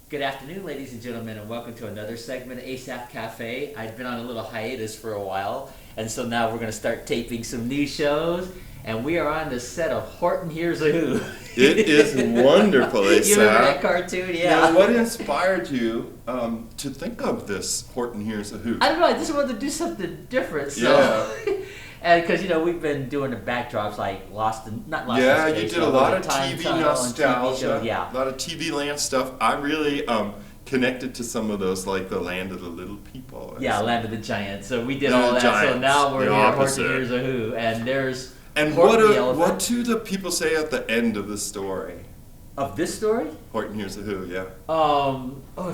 Good afternoon, ladies and gentlemen, and welcome to another segment of Asaph Cafe. I've been on a little hiatus for a while, and so now we're going to start taping some new shows, and we are on the set of Horton Hears a Who. It is wonderful, Asaph. You remember that cartoon? Yeah. Now, what inspired you to think of this Horton Hears a Who? I don't know, I just wanted to do something different, so... Yeah. And because, we've been doing the backdrops like not Lost in Yeah, Space, you did a lot of Time TV Tunnel and TV nostalgia, shows, yeah. a lot of TV land stuff. I really connected to some of those, like the Land of the Little People. Yeah, Land of the Giants. So we did Land all of the that. So Giants, now we're the here, Horton opposite. Hears a Who, and there's And Horton the elephant. what do the people say at the end of the story? Of this story? Horton Hears a Who, yeah.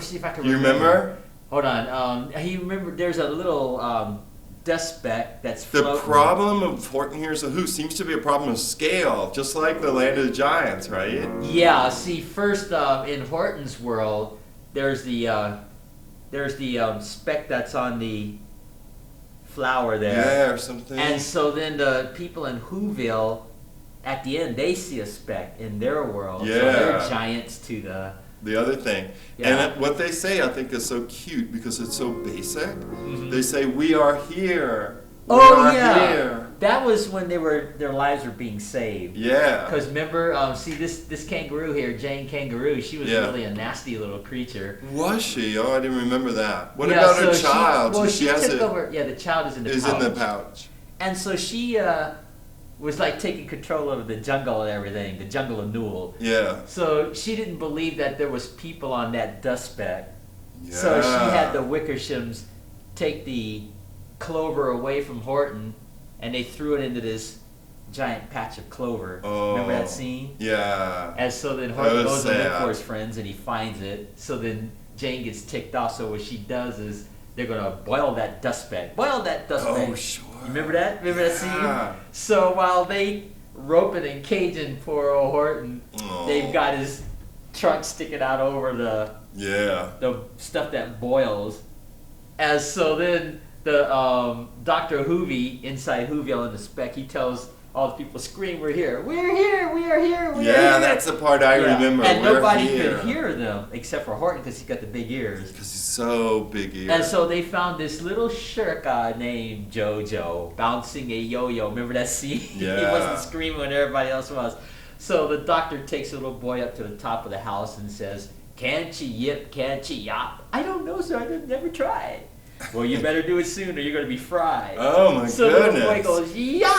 See if I can You remember? Hold on. He remembered there's a little dust speck that's The floating. problem of Horton Hears a Who seems to be a problem of scale, just like the Land of the Giants, right? Yeah, see, first in Horton's world, there's the speck that's on the flower there. Yeah, or something. And so then the people in Whoville, at the end, they see a speck in their world. Yeah. So they're giants to the other thing. Yeah. And what they say, I think, is so cute because it's so basic. They say, "We are here. We Oh are yeah, here." that was when their lives were being saved. Yeah. Because remember, see this kangaroo here, Jane Kangaroo. She was Yeah. really a nasty little creature. Was she? Oh, I didn't remember that. What Yeah, about so her child? She has took it. over. Yeah, the child is in the Is pouch. in the pouch. And so she was like taking control of the jungle and everything, the jungle of Newell. Yeah. So she didn't believe that there was people on that dust speck. Yeah. So she had the Wickershams take the clover away from Horton, and they threw it into this giant patch of clover. Remember that scene? Yeah. And so then That Horton was goes to look sad. for his friends, and he finds it. So then Jane gets ticked off. So what she does is they're gonna boil that dust speck. Boil that dust speck. Oh, sure. Remember that? Remember that Yeah. scene? So while they roping and caging poor old Horton, Oh. they've got his trunk sticking out over the Yeah. stuff that boils. As so then the Dr. Hoovy inside Whoville in the speck, he tells all the people, "Scream, we're here! We're here! We are here! We are Yeah, here!" that's the part I Yeah. remember. And We're nobody here. could hear them except for Horton because he got the big ears. Because he's so big eared. And so they found this little shirka named Jojo bouncing a yo-yo. Remember that scene? He Yeah. wasn't screaming when everybody else was. So the doctor takes the little boy up to the top of the house and says, "Can't you yip? Can't you yop?" "I don't know, sir. I've never tried." "Well, you better do it soon or you're going to be fried." Oh my So the goodness. little boy goes, "Yop!"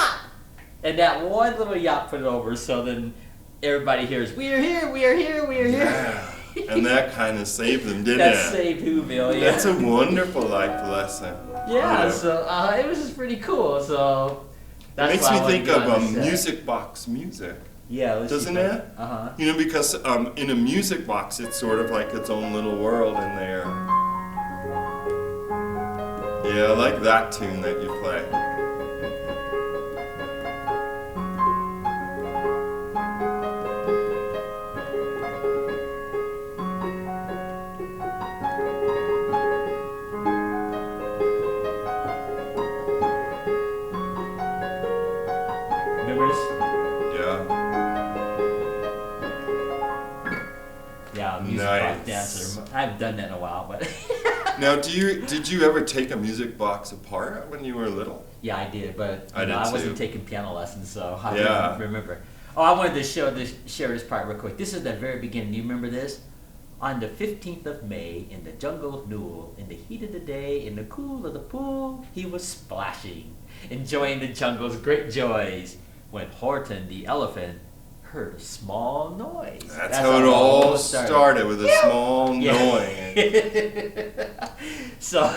And that one little yop put it over. So then everybody hears, "We are here! We are here! We are here!" Yeah. And that kind of saved them, didn't That it? saved Whoville, yeah. That's a wonderful life lesson. Yeah, so it was just pretty cool. So It that's makes why I me wanted think to go of on the set. music box music. Yeah, let's see Doesn't if I- it? Uh-huh. You know, because in a music box, it's sort of like its own little world in there. Yeah, I like that tune that you play. Remember this? Yeah. Yeah, music Nice. box dancer. I haven't done that in a while, but Now, did you ever take a music box apart when you were little? yeah, I did. But I did I wasn't too. taking piano lessons, so I Yeah. don't remember. Oh, I wanted to share this part real quick. This is the very beginning. Do you remember this? On the 15th of May, in the jungle of Newell, in the heat of the day, in the cool of the pool, he was splashing, enjoying the jungle's great joys, when Horton the elephant heard a small noise. That's how it all started with a small Yeah. noise. So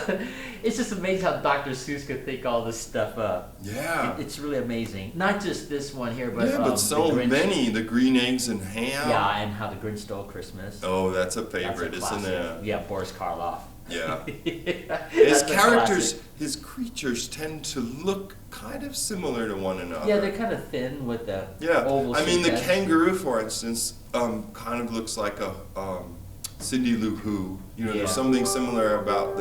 it's just amazing how Dr. Seuss could think all this stuff up. Yeah. It's really amazing. Not just this one here, but Yeah, but so the Grinch, many. The green eggs and ham. Yeah, and how the Grinch stole Christmas. Oh, that's a That's a favorite, isn't classic. it? Yeah, Boris Karloff. Yeah. That's His a characters, classic. his creatures tend to look kind of similar to one another. Yeah, they're kind of thin with the Yeah, oval I mean the shaped heads. kangaroo, for instance, kind of looks like a Cindy Lou Who. You know, Yeah. there's something similar about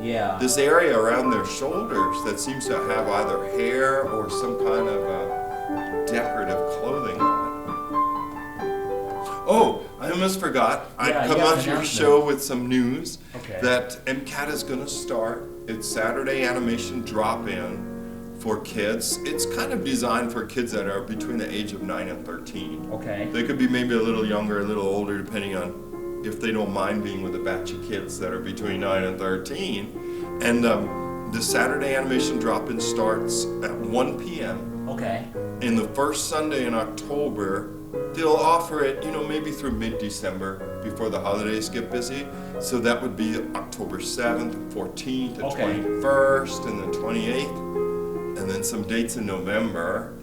Yeah. this area around their shoulders that seems to have either hair or some kind of decorative clothing on it. Oh, I almost forgot. Yeah, I'd come you got on an your announcement. show with some news Okay. that MCAT is going to start. It's Saturday Animation Drop-In for kids. It's kind of designed for kids that are between the age of 9 and 13. Okay. They could be maybe a little younger, a little older, depending on if they don't mind being with a batch of kids that are between 9 and 13. And the Saturday Animation Drop-In starts at 1 p.m. Okay. In the first Sunday in October. They'll offer it, maybe through mid-December before the holidays get busy. So that would be October 7th, 14th, the Okay. 21st, and the 28th. And then some dates in November.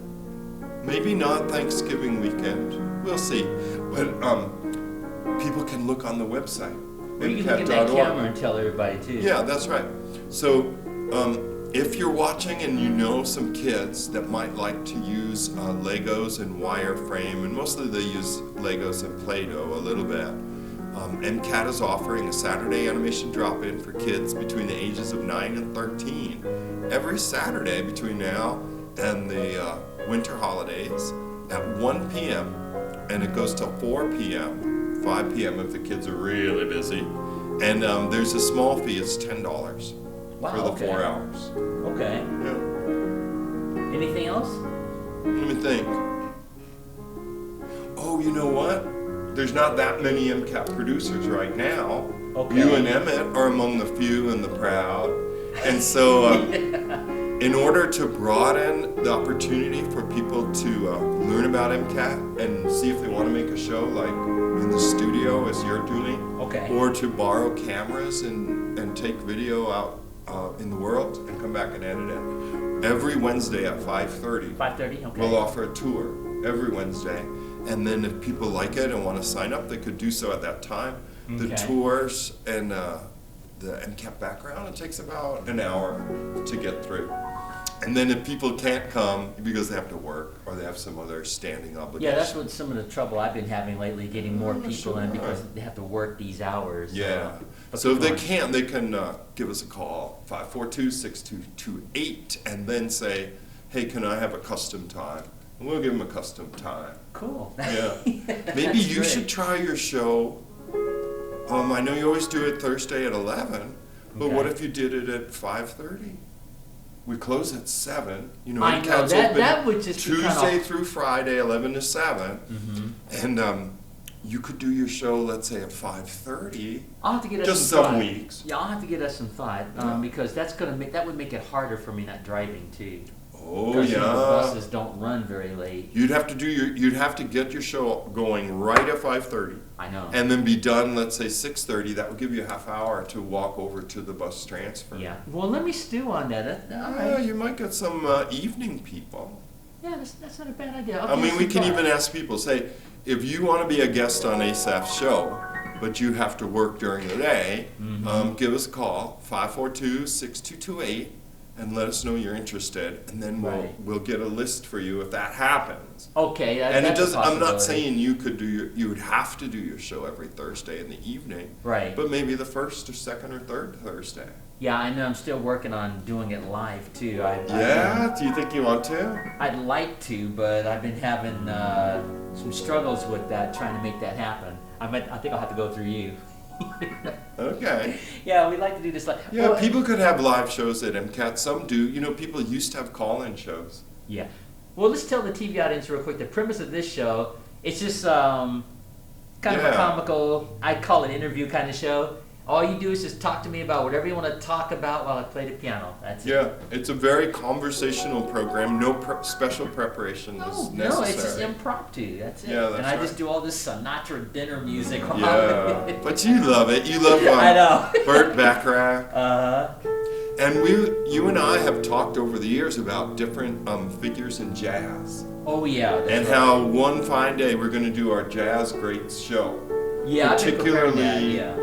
Maybe not Thanksgiving weekend. We'll see. But people can look on the website. Well, you can look at that camera and tell everybody too. Yeah, that's right. So if you're watching and you know some kids that might like to use Legos and wireframe, and mostly they use Legos and Play-Doh a little bit, MCAT is offering a Saturday animation drop-in for kids between the ages of 9 and 13 every Saturday between now and the winter holidays at 1 p.m. and it goes till 4 p.m., 5 p.m. if the kids are really busy. And there's a small fee, it's $10 Wow, for the okay. 4 hours. Okay. Yeah. Anything else? Let me think. Oh, you know what? There's not that many MCAT producers right now. Okay. You and Emmett are among the few and the proud. And so in order to broaden the opportunity for people to learn about MCAT and see if they want to make a show like in the studio as you're doing, Okay. or to borrow cameras and take video out in the world and come back and edit it. Every Wednesday at 5:30, 5:30. Okay. we'll offer a tour every Wednesday. And then if people like it and want to sign up, they could do so at that time. The Okay. tours and the MCAT background, it takes about an hour to get through. And then if people can't come because they have to work or they have some other standing obligation. Yeah, that's what some of the trouble I've been having lately, getting more people sure. in because they have to work these hours. Yeah. But So if they people can't, they can give us a call, 542-6228, and then say, hey, can I have a custom time? And we'll give them a custom time. Cool. Yeah. That's Maybe you great. should try your show. I know you always do it Thursday at 11, but Okay. what if you did it at 5:30? We close at 7. I know, MCAT's that- open that would just be kinda- Tuesday through Friday, 11 to 7. Mhm. And you could do your show, let's say, at 5:30. I'll have to get us Just some some thought. weeks. Yeah, I'll have to get us some thought because that would make it harder for me not driving too. Oh, Because, yeah. the buses don't run very late. You'd have to get your show going right at 5:30. I know. And then be done, let's say 6:30. That would give you a half hour to walk over to the bus transfer. Yeah. Well, let me stew on that. All Yeah, right. you might get some evening people. Yeah, that's not a bad idea. I mean, we can even ask people, say, if you want to be a guest on Asaph's show, but you have to work during the day, give us a call, 542-6228, and let us know you're interested, and then Right. we'll get a list for you if that happens. Okay, And it that's a does. I'm not possibility. saying you would have to do your show every Thursday in the evening, Right. but maybe the first or second or third Thursday. Yeah, I know. I'm still working on doing it live too. Yeah? Do you think you want to? I'd like to, but I've been having some struggles with that, trying to make that happen. I think I'll have to go through you. Okay. Yeah, we like to do this live. Yeah, Well, people could have live shows at MCAT. Some do. People used to have call-in shows. Yeah. Well, let's tell the TV audience real quick. The premise of this show, it's just kind of a Yeah. comical, I call it interview kind of show. All you do is just talk to me about whatever you want to talk about while I play the piano. That's it. Yeah, it's a very conversational program. No special preparation is necessary. No, it's just impromptu. That's it. Yeah, that's and I right. just do all this Sinatra dinner music. while Yeah, but you love it. You love I know. Burt Bacharach. Uh, And you and I have talked over the years about different figures in jazz. oh yeah. that's And right. how one fine day we're going to do our Jazz Greats show. Yeah, I've been preparing that, particularly yeah.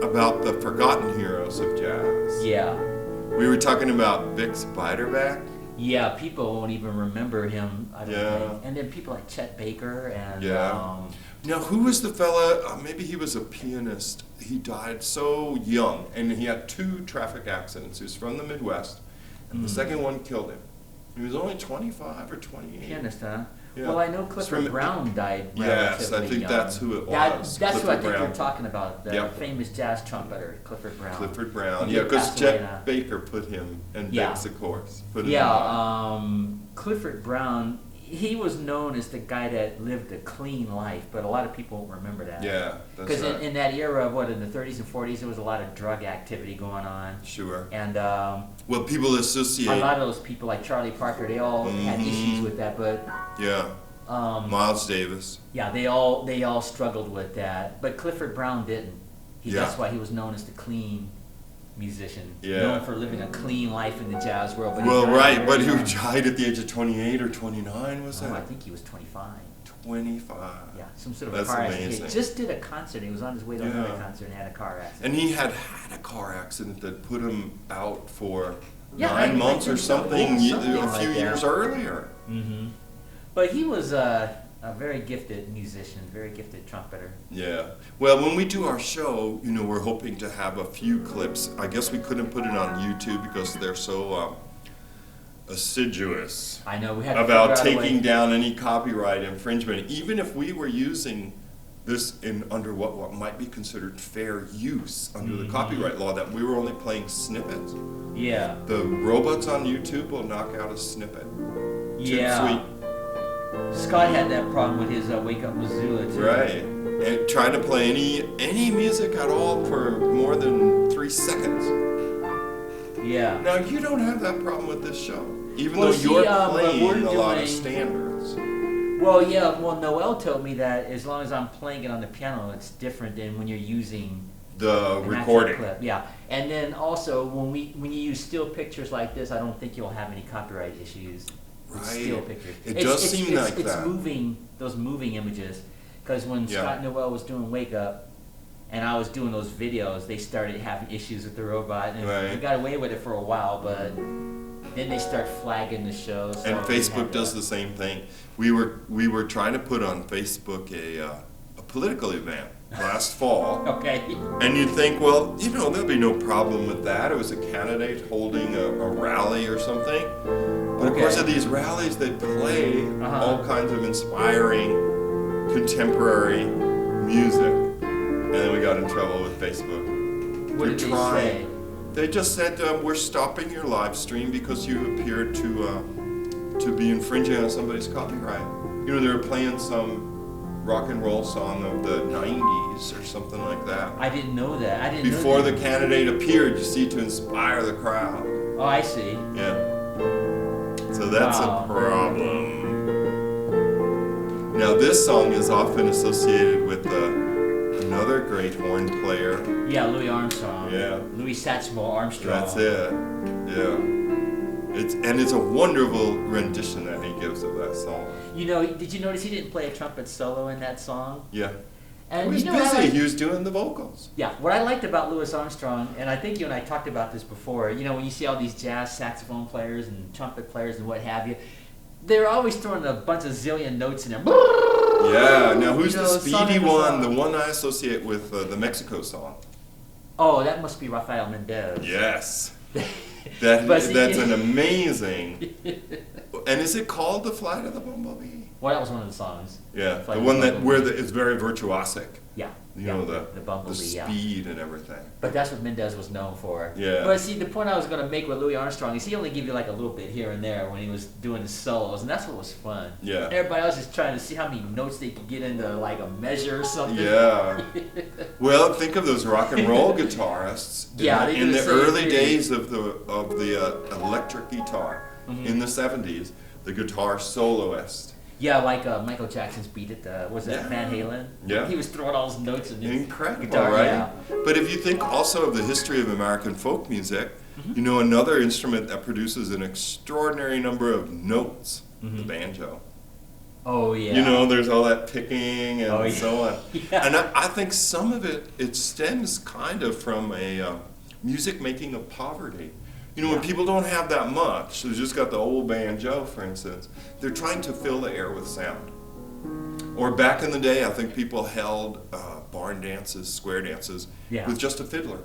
About the forgotten heroes of jazz. Yeah. We were talking about Bix Beiderbecke. Yeah, people won't even remember him, I don't Yeah. think. And then people like Chet Baker and Yeah. Now, who was the fella? Maybe he was a pianist. He died so young, and he had 2 traffic accidents. He was from the Midwest, and the second one killed him. He was only 25 or 28. pianist, huh? Yeah. Well, I know Clifford Brown died Yes, I relatively think young. that's who it That's was. who I think Brown. you're talking about, the Yep. famous jazz trumpeter, Clifford Brown. Clifford Brown, He yeah, did because pass away Chet Baker put him, and Yeah. Biggs, of course, put him Yeah, in. Clifford Brown, he was known as the guy that lived a clean life, but a lot of people won't remember that. Yeah, that's Because right. in that era of in the 30s and 40s, there was a lot of drug activity going on. Sure. And Well, people associate. a lot of those people, like Charlie Parker, they all had issues with that, but Yeah. Miles Davis. yeah, they all struggled with that. But Clifford Brown didn't. Yeah. That's why he was known as the clean musician. Yeah. Known for living a clean life in the jazz world. But he Well, died right, very but he young. died at the age of 28 or 29, was Oh, I that? think he was 25. 25. Yeah, some sort of That's a car accident. amazing. He just did a concert. He was on his way to another Yeah. concert and had a car accident. And he had a car accident that put him out for Yeah, 9 I months or think so. something, Yeah, something a like few that. years earlier. Mm-hmm. But he was a very gifted musician, very gifted trumpeter. Yeah. Well, when we do our show, we're hoping to have a few clips. I guess we couldn't put it on YouTube because they're so assiduous I know we had to about figure out a way- taking down any copyright infringement. Even if we were using this under what might be considered fair use under the copyright law, that we were only playing snippets. Yeah. The robots on YouTube will knock out a snippet. Yeah. Sweet. Scott had that problem with his Wake Up Missoula too. Right. And trying to play any music at all for more than 3 seconds. Yeah. Now, you don't have that problem with this show, even Well, though see, you're but playing we're a lot of doing- standards. Well, yeah. Well, Noel told me that as long as I'm playing it on the piano, it's different than when you're using The an actual recording. clip. Yeah. And then also when you use still pictures like this, I don't think you'll have any copyright issues. With Right. Still pictures. It does seem like it's that. moving those moving images, because when Yeah. Scott Noel was doing Wake Up, and I was doing those videos, they started having issues with the robot, and Right. we got away with it for a while, but then they start flagging the show. So And we Facebook had to- does the same thing. We were trying to put on Facebook a political event last fall. Okay. And you'd think, well, there'll be no problem with that. It was a candidate holding a rally or something. But of course, Okay. at these rallies, they play Uh-huh. all kinds of inspiring contemporary music. And then we got in trouble with Facebook. What They're did they trying. say? They just said, we're stopping your live stream because you appeared to be infringing on somebody's copyright. They were playing some rock and roll song of the 90s or something like that. I didn't know that. I didn't Before know the that. candidate appeared, you see, to inspire the crowd. Oh, I see. Yeah. So that's Wow. a problem. Now, this song is often associated with another great horn player. Yeah, Louis Armstrong. Yeah. Louis Satchmo Armstrong. That's it. Yeah. It's a wonderful rendition that he gives of that song. Did you notice he didn't play a trumpet solo in that song? Yeah. And He was what I busy. liked- He was doing the vocals. Yeah, what I liked about Louis Armstrong, and I think you and I talked about this before, when you see all these jazz saxophone players and trumpet players and what have you, they're always throwing a bunch of zillion notes in there. Yeah. Now, who's the song speedy in the one? song. The one I associate with the Mexico song. Oh, that must be Rafael Mendez. Yes. But see- That's an amazing. And is it called The Flight of the Bumblebee? Well, that was one of the songs. Yeah, Flight the of one the that Bumblebee. it's very virtuosic. Yeah. You yeah, know the Bumblebee, the yeah. speed and everything. But that's what Mendez was known for. Yeah. But see, the point I was going to make with Louis Armstrong is he only gave you like a little bit here and there when he was doing his solos, and that's what was fun. Yeah. Everybody else is trying to see how many notes they could get into like a measure or something. Yeah. Well, think of those rock and roll guitarists. Yeah, they do in the the same early thing. days of the electric guitar Mhm. in the 70s, the guitar soloist. Yeah, like Michael Jackson's Beat It, was that Yeah. Van Halen? Yeah. He was throwing all his notes in his Incredible, guitar. right? Yeah. But if you think also of the history of American folk music, Mm-hmm. another instrument that produces an extraordinary number of notes, the Mhm. banjo. Oh, yeah. There's all that picking and Oh, yeah. so on. Yeah. And I think some of it stems kind of from a music making of poverty. When Yeah. people don't have that much, they've just got the old banjo, for instance, they're trying to fill the air with sound. Or back in the day, I think people held barn dances, square dances, Yeah. with just a fiddler.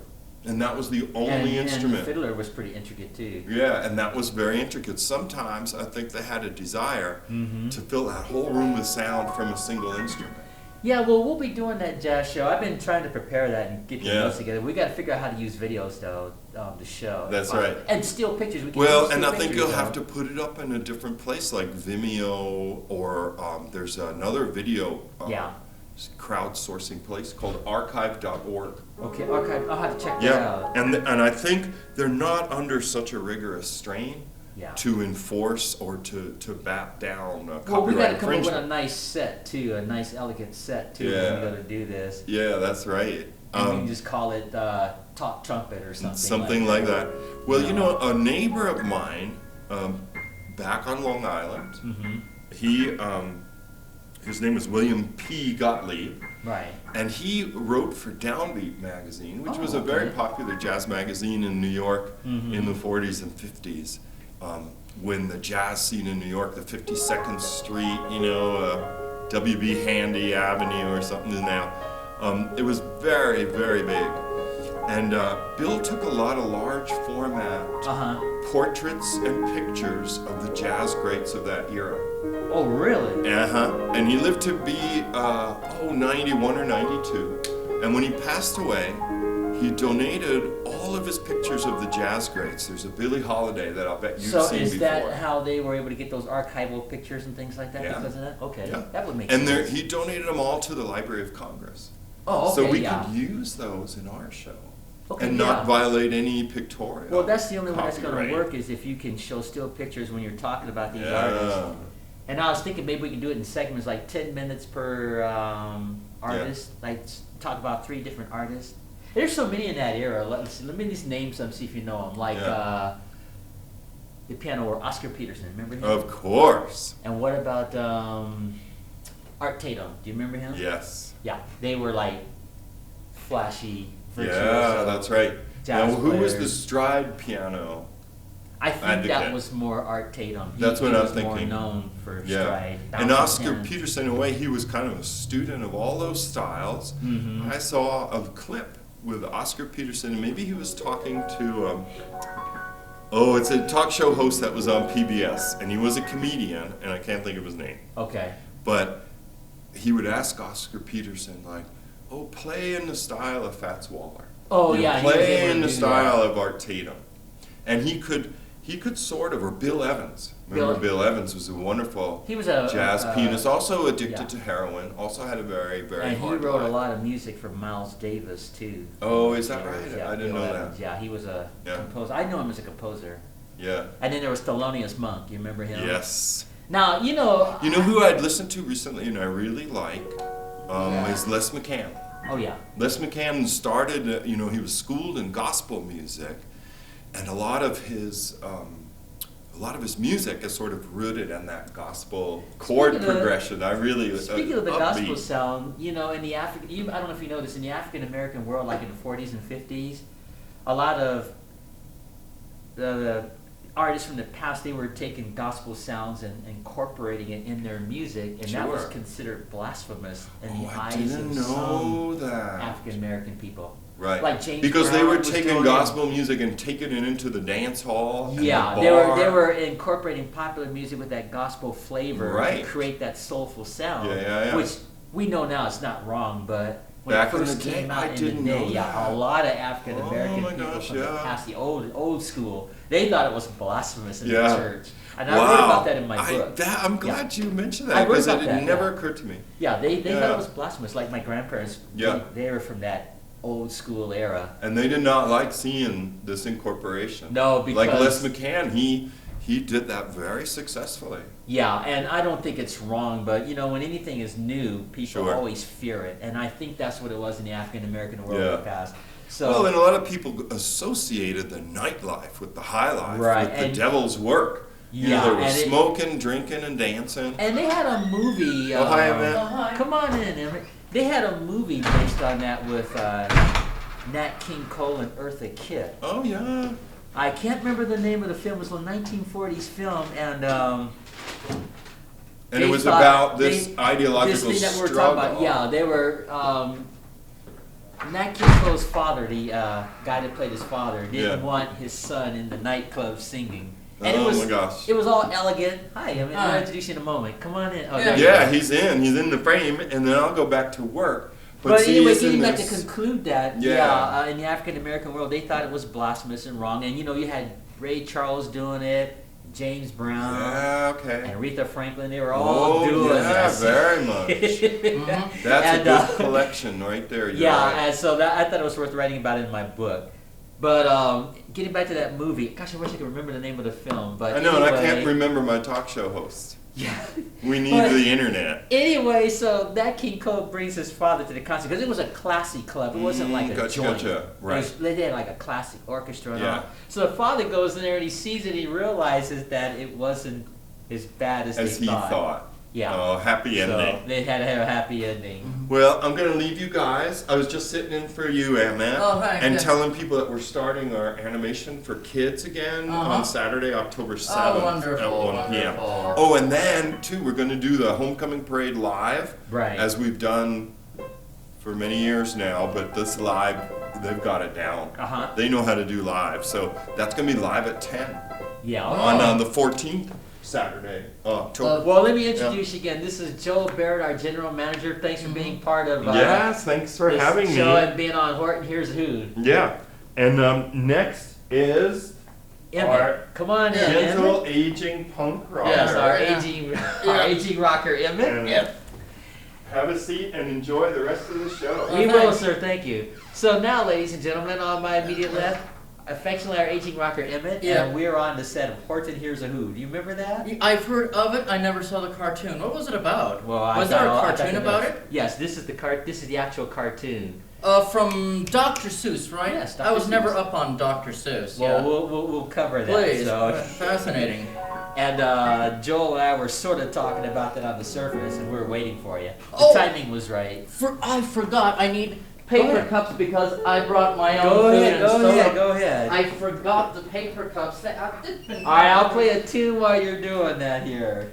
And that was the only And the instrument. fiddler was pretty intricate too. Yeah, and that was very intricate. Sometimes I think they had a desire Mm-hmm. to fill that whole room with sound from a single instrument. Yeah, well, we'll be doing that jazz show. I've been trying to prepare that and get the Yeah. notes together. We got to figure out how to use videos though, to show. That's right. And still pictures. We can Well, use and still I think pictures, you'll have though. to put it up in a different place like Vimeo or there's another video Yeah. crowdsourcing place called archive.org. Okay, archive. I'll have to check that Yeah, out. and I think they're not under such a rigorous strain Yeah. to enforce or to bat down Well, we got copyright to come up with infringement. a nice set too, a nice elegant set too. Yeah. When we go to do this, Yeah, that's right. and we can just call it Talk Trumpet or something. Something like that. Well, Yeah. you know, a neighbor of mine back on Long Island, Mm-hmm. he his name was William P. Gottlieb, Right. and he wrote for Downbeat magazine, which Oh, was a very okay. popular jazz magazine in New York Mhm. in the 40s and 50s. When the jazz scene in New York, the 52nd Street, W.B. Handy Avenue or something now, it was very, very big. And Bill took a lot of large format Uh-huh. portraits and pictures of the jazz greats of that era. Oh, really? And he lived to be 91 or 92. And when he passed away, he donated all of his pictures of the jazz greats. There's a Billie Holiday that I'll bet you've So seen is before. that how they were able to get those archival pictures and things like that Yeah. because of that? Okay, Yeah. that would make And sense. he donated them all to the Library of Congress. Oh, okay, So we yeah. could use those in our show. Okay, And yeah. not violate any pictorial. Well, that's the only way that's going to copyright. work is if you can show still pictures when you're talking about these Yeah. artists. And I was thinking maybe we can do it in segments, like 10 minutes per artist. Like talk about 3 different artists. There's so many in that era. Let me just name some, see if you know them. Like Yeah. the piano or Oscar Peterson. Remember him? Of course. And what about Art Tatum? Do you remember him? Yes. Yeah, they were like flashy, virtuoso. Yeah, that's right. Now, jazz who was the players. stride piano? I think advocate? that was more Art Tatum. That's what he I'm was thinking. more known for Yeah. stride. And bouncing Oscar pen. Peterson, in a way, he was kind of a student of all those styles. Mhm. I saw a clip with Oscar Peterson, and maybe he was talking to, it's a talk show host that was on PBS, and he was a comedian, and I can't think of his name. Okay. But he would ask Oscar Peterson, like, play in the style of Fats Waller. Oh, You yeah, he was play able in to the do style that. of Art Tatum. And he could sort of, or Bill Evans. Bill- Remember Bill Evans was a wonderful He was a jazz pianist, also addicted yeah. to heroin, also had a very, very And he hard wrote a life. lot of music for Miles Davis too. Oh, is that Yeah, right? yeah, I didn't Bill know Evans. that. Yeah, he was a Yeah. composer. I know him as a composer. Yeah. And then there was Thelonious Monk. You remember him? Yes. Now You know who I'd listened to recently and I really like Yeah. is Les McCann. Oh yeah. Les McCann started, he was schooled in gospel music, and a lot of his music is sort of rooted in that gospel chord Speaking of- progression. I really Speaking of the upbeat. gospel sound, in the African, I don't know if you know this, in the African American world, like in the 40s and 50s, a lot of the artists from the past, they were taking gospel sounds and incorporating it in their music, and that was Sure. considered blasphemous in the I eyes didn't of some know that. African American people. Right. Like James because they Brown were was taking doing- gospel music and taking it into the dance hall. And Yeah, the they were bar. they were incorporating popular music with that gospel flavor Right. to create that soulful sound, Yeah. which we know now it's not wrong, but when Back it in first the day, came out I in didn't the day, know yeah, that. a lot of African American Oh my people gosh, from the yeah. past, the old school, they thought it was blasphemous in Yeah. the church, and I wrote about that in my book. I'm glad you mentioned I that wrote because about it that, never yeah. occurred to me. Yeah, they thought Yeah. it was blasphemous. Like my grandparents, Yeah. they were from that old school era. And they did not like seeing this incorporation. No, like Les because- McCann, he did that very successfully. Yeah, and I don't think it's wrong, but when anything is new, people Sure. always fear it, and I think that's what it was in the African American world Yeah. in the past. So Well, and a lot of people associated the nightlife with the high life, Right, with the and- devil's work. Yeah, They were and it- smoking, drinking, and dancing. and they had a movie. Oh, hi, Emmett. Come on in, Emmett. They had a movie based on that with Nat King Cole and Eartha Kitt. Oh yeah. I can't remember the name of the film. It was a 1940s film, and And they it was thought about this they- ideological this thing that we were struggle. talking about. Yeah, they were. Nat King Cole's father, the guy that played his father, didn't want his son in the nightclub singing. And Oh it was, my gosh. It was all elegant. Hi, I'm Hi. going to introduce you in a moment. Come on in. Oh, Yeah. there you Yeah, go. he's in the frame, and then I'll go back to work. But see, anyway, he's in getting back to this- conclude that, Yeah. in the African American world, they thought it was blasphemous and wrong. And you had Ray Charles doing it, James Brown, Yeah, okay. and Aretha Franklin. They were all doing yeah, this. very much. That's And, a good collection right there. You're Yeah, right. and so I thought it was worth writing about it in my book. But getting back to that movie, gosh, I wish I could remember the name of the film. But I know, and I anyway, can't remember my talk show host. Yeah. We need But- the internet. Anyway, so Nat King Cole brings his father to the concert because it was a classy club. It wasn't like a Gotcha, joint. gotcha. Right. They had like a classic orchestra and Yeah. all. So the father goes in there and he sees it. And he realizes that it wasn't as bad as As they he thought. Yeah. Oh, happy So ending. they had to have a happy ending. Well, I'm going to leave you guys. I was just sitting in for you, Matt, Oh, thanks, and yeah. telling people that we're starting our animation for kids again on Saturday, October 7th wonderful, at 1 p.m. wonderful. Oh, and then, too, we're going to do the Homecoming Parade live, Right. as we've done for many years now, but this live, they've got it down. Uh-huh. They know how to do live, so that's going to be live at 10 Yeah. on the 14th, Saturday, October. Well, let me introduce you again. This is Joel Barrett, our general manager. Thanks for being part of Yes, thanks for this having show me. and being on Horton Here's Who. Yeah, and next is Emmett, our come on in. gentle Emmett. aging punk rocker. Yes, our Yeah. aging rocker Emmett. And have a seat and enjoy the rest of the show. We Oh, will, thanks. sir. Thank you. So now, ladies and gentlemen, on my immediate left, affectionately our aging rocker Emmett, Yeah. and we're on the set of Horton Here's a Who. Do you remember that? I've heard of it. I never saw the cartoon. What was it about? Well, I was there a got all- I got cartoon the about notes. it? Yes, this is the actual cartoon. From Dr. Seuss, right? Yes, I was Dr. never Seuss. up on Dr. Seuss. Well, yeah. we'll cover that. Please. So. Fascinating. And Joel and I were sort of talking about that on the surface, and we were waiting for you. The Oh. timing was right. I forgot. I need Go paper ahead. cups because I brought my own Go food ahead, and go soda. ahead, go ahead. I forgot the paper cups. All All right, I'll play a tune while you're doing that here.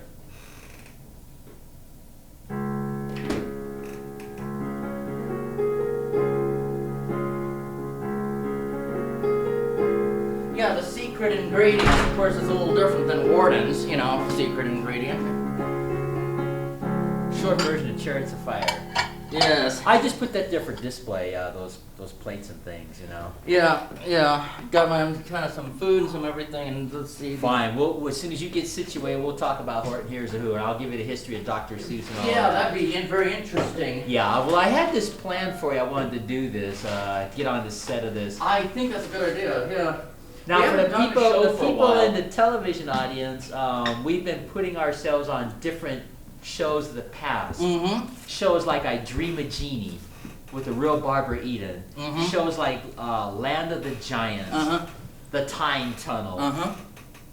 Yeah, the secret ingredient, of course, is a little different than Warden's, secret ingredient. Short version of Chariots of Fire. Yes. I just put that there for display, those plates and things, Yeah. Got my own kind of some food and some everything, and let's see. Fine. As soon as you get situated, we'll talk about Horton Here's a Who, and I'll give you the history of Dr. Seuss and all Yeah, that. that'd be very interesting. Yeah, well, I had this plan for you. I wanted to do this, get on the set of this. I think that's a good idea. Yeah. Now, We for the haven't done a people, show the for a people while. in the television audience, we've been putting ourselves on different shows of the past. Mm-hmm. Shows like I Dream a Genie with the real Barbara Eden. Mhm. Shows like Land of the Giants, Uh-huh. The Time Tunnel, Uh-huh.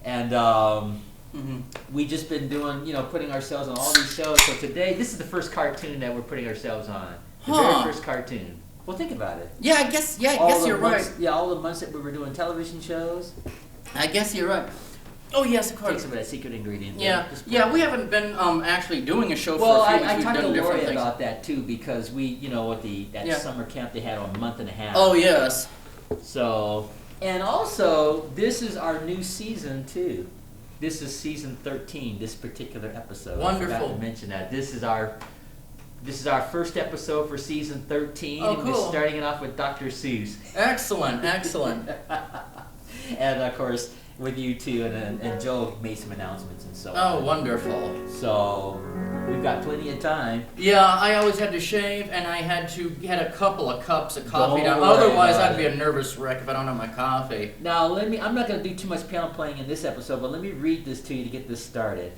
and Mm-hmm. we've just been doing, putting ourselves on all these shows. So today, this is the first cartoon that we're putting ourselves on. The Huh. very first cartoon. Well, think about it. Yeah, I guess The you're months, right. Yeah, all the months that we were doing television shows. I guess you're right. Oh, yes, of Take course. some of that secret ingredient. Yeah, there. Just put yeah, we haven't been actually doing a show Well, for a few weeks. I We've talked to done different Lori things. about that too because we, with that Yeah. summer camp they had on a month and a half. Oh, yes. So, and also this is our new season too. This is season 13. This particular episode. I forgot Wonderful. to mention that this is our first episode for season 13. Oh, and we're cool. starting it off with Dr. Seuss, Excellent, excellent. and of course with you too, and Joel made some announcements and so Oh, on. wonderful. So we've got plenty of time. Yeah, I always had to shave, and I had a couple of cups of coffee Don't down. worry Otherwise, about I'd be it. a nervous wreck if I don't have my coffee. Now, I'm not going to do too much piano playing in this episode, but let me read this to you to get this started.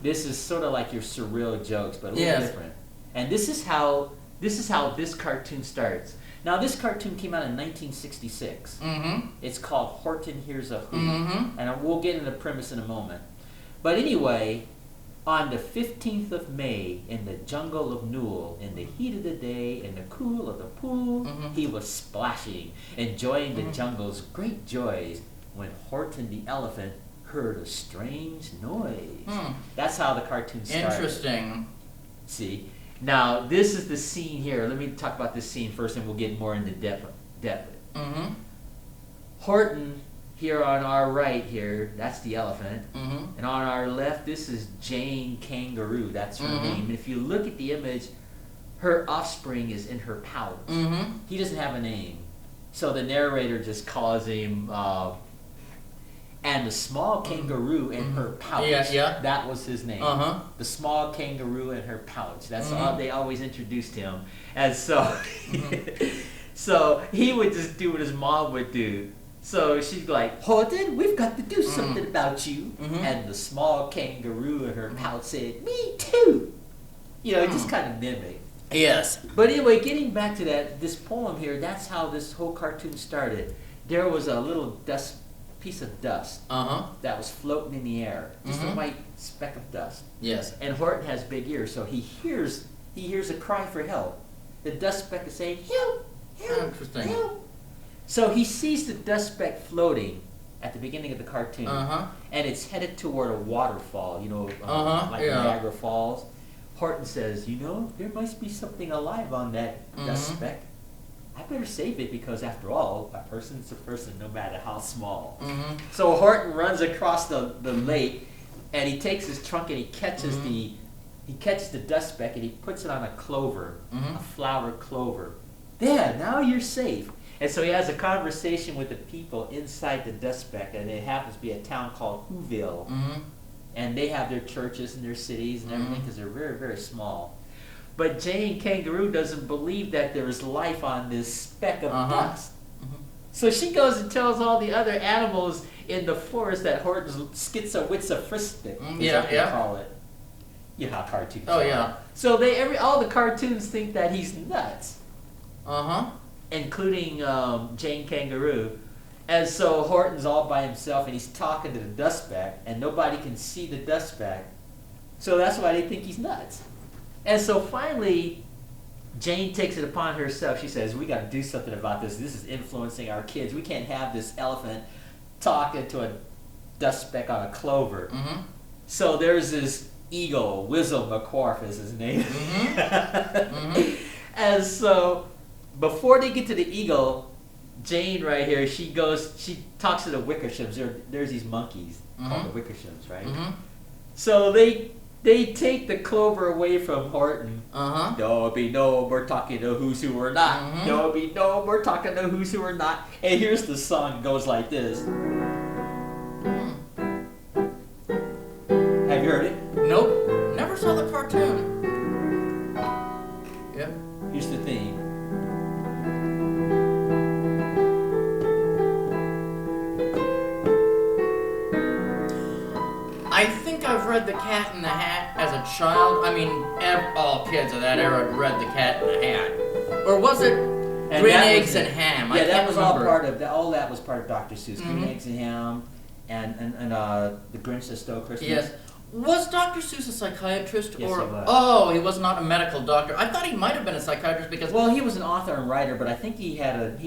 This is sort of like your surreal jokes, but a little Yes. different. And this is how this cartoon starts. Now, this cartoon came out in 1966. Mm-hmm. It's called Horton Hears a Who. Mm-hmm. And we'll get into the premise in a moment. But anyway, on the 15th of May, in the jungle of Newell, in the heat of the day, in the cool of the pool, Mhm. he was splashing, enjoying the jungle's great joys, when Horton the elephant heard a strange noise. Hmm. That's how the cartoon started. Interesting. See? Now, this is the scene here. Let me talk about this scene first, and we'll get more into depth. Mm-hmm. Horton, here on our right here, that's the elephant. Mm-hmm. And on our left, this is Jane Kangaroo. That's her name. And if you look at the image, her offspring is in her pouch. Mm-hmm. He doesn't have a name. So the narrator just calls him, and the small kangaroo in her pouch. Yeah. That was his name. Uh-huh. The small kangaroo in her pouch. That's all they always introduced him. And so, so he would just do what his mom would do. So she'd be like, Horton, we've got to do something about you. And the small kangaroo in her pouch said, me too. You know, just kind of mimic. Yes. But anyway, getting back to this poem here, that's how this whole cartoon started. There was a little piece of dust that was floating in the air, just a white speck of dust. Yes. And Horton has big ears, so he hears a cry for help. The dust speck is saying, help, help, Interesting. help. So he sees the dust speck floating at the beginning of the cartoon, and it's headed toward a waterfall, you know, like Niagara Falls. Horton says, you know, there must be something alive on that dust speck. I better save it because, after all, a person's a person no matter how small. So Horton runs across the lake, and he takes his trunk and he catches the dust speck and he puts it on a clover, a flower clover. There, now you're safe. And so he has a conversation with the people inside the dust speck, and it happens to be a town called Whoville. And they have their churches and their cities and everything because they're very, very small. But Jane Kangaroo doesn't believe that there is life on this speck of dust. So she goes and tells all the other animals in the forest that Horton's schizophrenic, is what they call it. You know how cartoons are. Yeah. So all the cartoons think that he's nuts. Including Jane Kangaroo. And so Horton's all by himself and he's talking to the dust speck and nobody can see the dust speck. So that's why they think he's nuts. And so finally, Jane takes it upon herself. She says, we got to do something about this. This is influencing our kids. We can't have this elephant talking to a dust speck on a clover. So there's this eagle, Whizzle McQuarf is his name. And so before they get to the eagle, Jane right here, she talks to the Wickershams. There's these monkeys called the Wickershams, right? So they take the clover away from Horton. There'll be no more talking to who's who or not. There'll be no more talking to who's who or not. And here's the song. It goes like this. Have you heard it? Nope. Never saw the cartoon. Yep. Here's the theme. I think I've read The Cat in the Hat as a child. I mean, all kids of that era read The Cat in the Hat. Or was it Green Eggs and Ham? Yeah, that was all part of all that was part of Dr. Seuss. Green Eggs and Ham, and The Grinch That Stole Christmas. Yes. Was Dr. Seuss a psychiatrist? Yes, or he was. Oh, he was not a medical doctor. I thought he might have been a psychiatrist because he was an author and writer, but I think he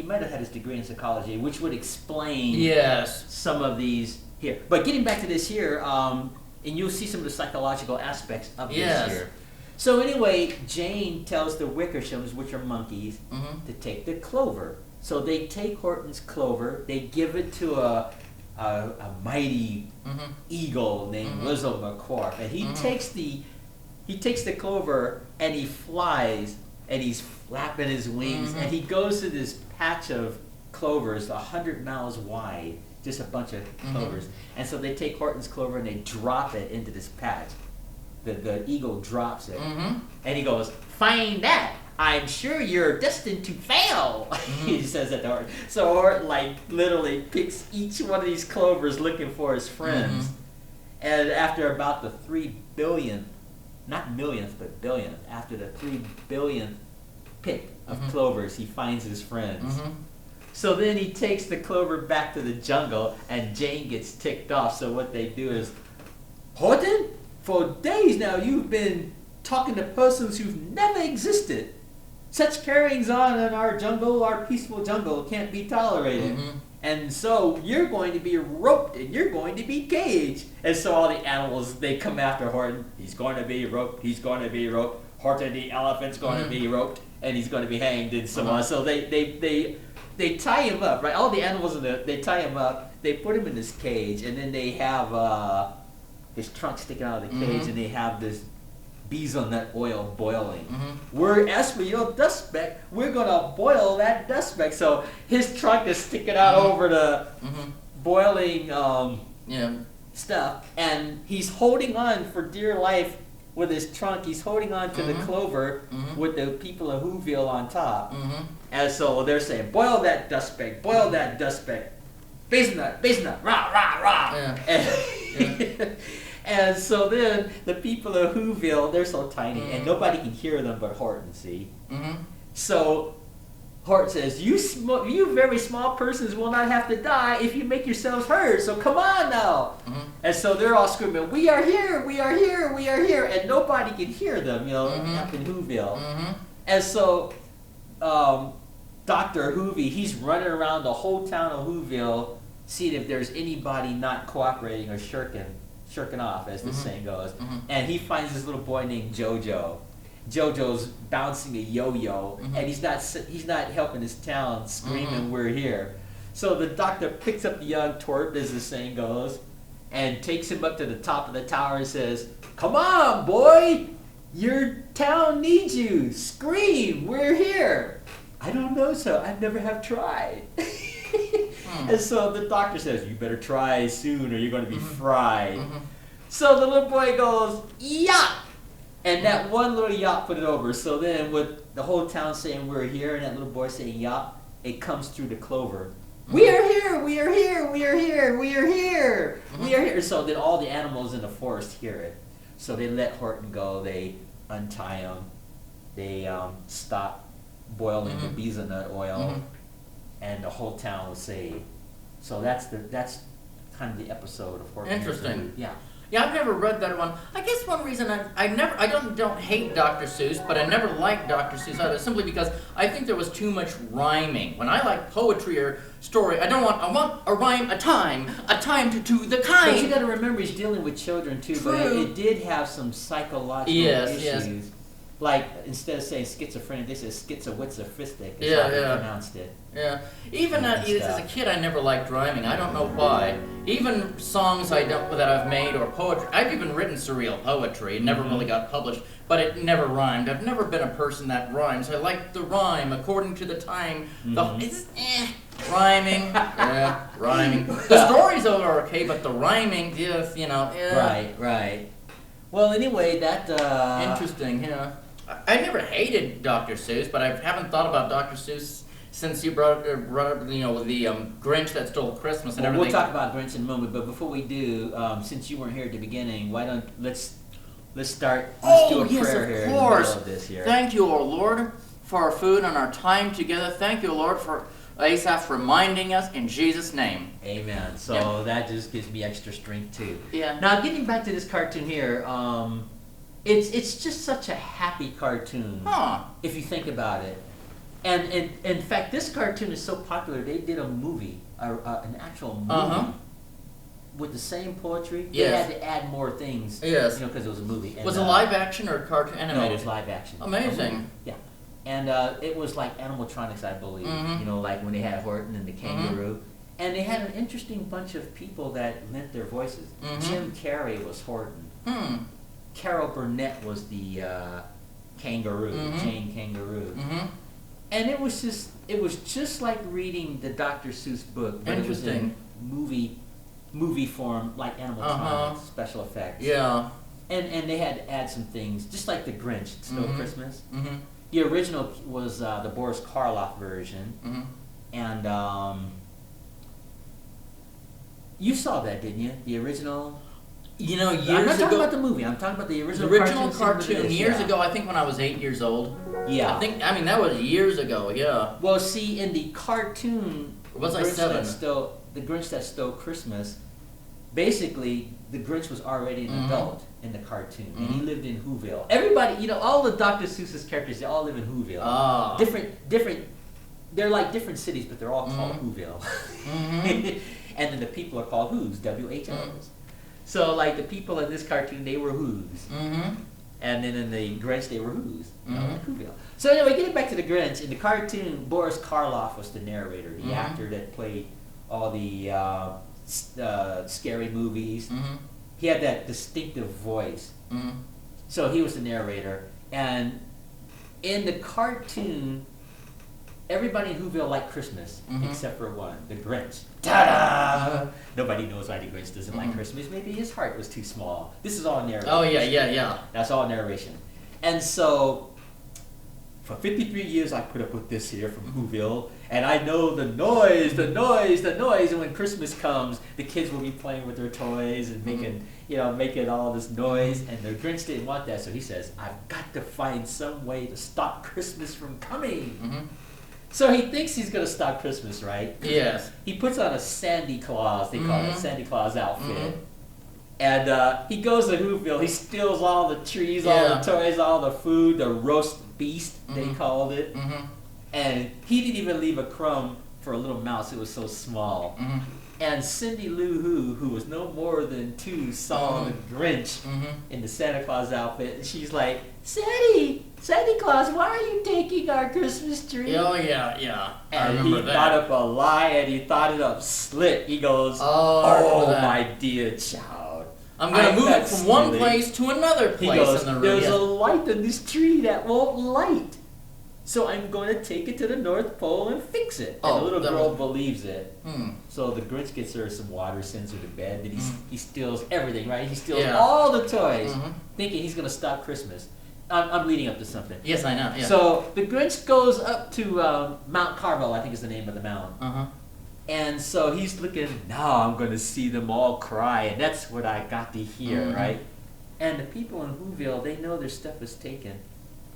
might have had his degree in psychology, which would explain some of these here. But getting back to this here, and you'll see some of the psychological aspects of this here. So anyway, Jane tells the Wickershams, which are monkeys, to take the clover. So they take Horton's clover, they give it to a mighty eagle named Whizzle McQuarf, and he takes the clover and he flies and he's flapping his wings and he goes to this patch of clovers 100 miles wide, just a bunch of clovers. And so they take Horton's clover and they drop it into this patch. The eagle drops it and he goes, "Find that! I'm sure you're destined to fail." He says that to Horton. So Horton literally picks each one of these clovers looking for his friends. And after about the 3 billionth, not millionth, but billionth, after the 3 billionth pick of clovers, he finds his friends. So then he takes the clover back to the jungle and Jane gets ticked off. So what they do is, "Horton, for days now you've been talking to persons who've never existed. Such carryings on in our jungle, our peaceful jungle, can't be tolerated. And so you're going to be roped and you're going to be caged." And so all the animals, they come after Horton. He's going to be roped. He's going to be roped. Horton the elephant's going to be roped and he's going to be hanged and so on. So they tie him up, right? All the animals they tie him up. They put him in this cage, and then they have his trunk sticking out of the cage, and they have this bezel nut oil boiling. As for your dust speck, we're gonna boil that dust speck. So his trunk is sticking out over the boiling stuff, and he's holding on for dear life with his trunk. He's holding on to the clover with the people of Whoville on top. And so they're saying, boil that dust speck, boil that dust speck. Bezel nut, rah, rah, rah. And so then the people of Whoville, they're so tiny, and nobody can hear them but Horton, see? So Horton says, you very small persons will not have to die if you make yourselves heard, so come on now. And so they're all screaming, we are here, we are here, we are here, and nobody can hear them, up in Whoville. And so Dr. Whovie, he's running around the whole town of Whoville, seeing if there's anybody not cooperating or shirking off, as the saying goes. And he finds this little boy named Jojo. Jojo's bouncing a yo-yo, and he's not helping his town, screaming, we're here. So the doctor picks up the young twerp, as the saying goes, and takes him up to the top of the tower and says, come on, boy! Your town needs you! Scream! We're here! I don't know, so I never have tried. And so the doctor says, you better try soon or you're going to be fried. So the little boy goes, yop! And that one little yop put it over. So then with the whole town saying we're here and that little boy saying yop, it comes through the clover. We are here, we are here, we are here, we are here, we are here. So then all the animals in the forest hear it. So they let Horton go, they untie him, they stop boiling the bezel nut oil, and the whole town was saved. So that's kind of the episode of Horton. Interesting. Yeah. Yeah, I've never read that one. I guess one reason I don't hate Dr. Seuss, but I never liked Dr. Seuss either, simply because I think there was too much rhyming. When I like poetry or story, I want a rhyme, a time to the kind. But you got to remember he's dealing with children too. True. But it did have some psychological issues. Yes. Like instead of saying schizophrenic, they said schizophrenic. Is Yeah, how they yeah. pronounced it. Yeah. Even as a stuff. kid, I never liked rhyming. I don't know why. Even songs that I've made or poetry. I've even written surreal poetry. It never really got published, but it never rhymed. I've never been a person that rhymes. I like the rhyme according to the time. Rhyming. Yeah, rhyming. The stories are okay, but the rhyming, just, Right. Well, anyway, that Interesting, yeah. I never hated Dr. Seuss, but I haven't thought about Dr. Seuss since you brought up, the Grinch that stole Christmas and Well, everything. we'll talk about Grinch in a moment, but before we do, since you weren't here at the beginning, why don't let's do a prayer here in the middle of this here. Thank you, O Lord, for our food and our time together. Thank you, Lord, for Asaph reminding us in Jesus' name. Amen. So that just gives me extra strength too. Yeah. Now, getting back to this cartoon here, it's just such a happy cartoon. If you think about it. And in fact, this cartoon is so popular, they did a movie, an actual movie, with the same poetry. Yes. They had to add more things, Yes. because it was a movie. And, Was it live action or cartoon animated? No, it was live action. Amazing. Yeah. And it was like animatronics, I believe. Like when they had Horton and the kangaroo. And they had an interesting bunch of people that lent their voices. Jim Carrey was Horton. Carol Burnett was the kangaroo, Jane Kangaroo. And it was just like reading the Dr. Seuss book, but it was in movie form, like animatronics, special effects. Yeah. And they had to add some things, just like the Grinch, Stole Christmas. The original was the Boris Karloff version, and you saw that, didn't you? The original. Years I'm not ago. talking about the movie. I'm talking about the original. The original cartoon years ago. I think when I was 8 years old. Yeah. That was years ago. Yeah. Well, see, in the cartoon, Was I 7? The Grinch That Stole Christmas. Basically, the Grinch was already an adult in the cartoon, and he lived in Whoville. Everybody, all the Dr. Seuss's characters, they all live in Whoville. Different. They're like different cities, but they're all called Whoville. And then the people are called Who's, WHO's. So, like, the people in this cartoon, they were Who's. And then in the Grinch, they were Who's. Like Whoville. So anyway, getting back to the Grinch, in the cartoon, Boris Karloff was the narrator, the actor that played all the scary movies. He had that distinctive voice. So he was the narrator. And in the cartoon, everybody in Whoville liked Christmas, except for one, the Grinch. Ta-da! Nobody knows why the Grinch doesn't like Christmas. Maybe his heart was too small. This is all narration. Oh, yeah. That's all narration. And so, for 53 years, I put up with this here from Whoville, and I know the noise, and when Christmas comes, the kids will be playing with their toys and making all this noise, and the Grinch didn't want that, so he says, I've got to find some way to stop Christmas from coming. So he thinks he's going to stop Christmas, right? Yes. He puts on a Sandy Claus, they call it, Sandy Claus outfit. And he goes to Whoville, he steals all the trees, all the toys, all the food, the roast beast, they called it. And he didn't even leave a crumb for a little mouse, it was so small. And Cindy Lou who was no more than 2, saw the Grinch in the Santa Claus outfit, and she's like, Santa Claus, why are you taking our Christmas tree? Oh, yeah. And he thought up a lie, and he thought it up slick. He goes, oh my dear child. I'm going to move it from one place to another place. He goes, in the room. there's a light in this tree that won't light. So I'm going to take it to the North Pole and fix it. And the little girl believes it. So the Grinch gets her some water, sends her to bed, but he steals everything, right? He steals all the toys, thinking he's going to stop Christmas. I'm leading up to something. Yes, I know. Yeah. So the Grinch goes up to Mount Carmel, I think is the name of the mountain. And so he's looking, now I'm going to see them all cry, and that's what I got to hear, right? And the people in Whoville, they know their stuff is taken.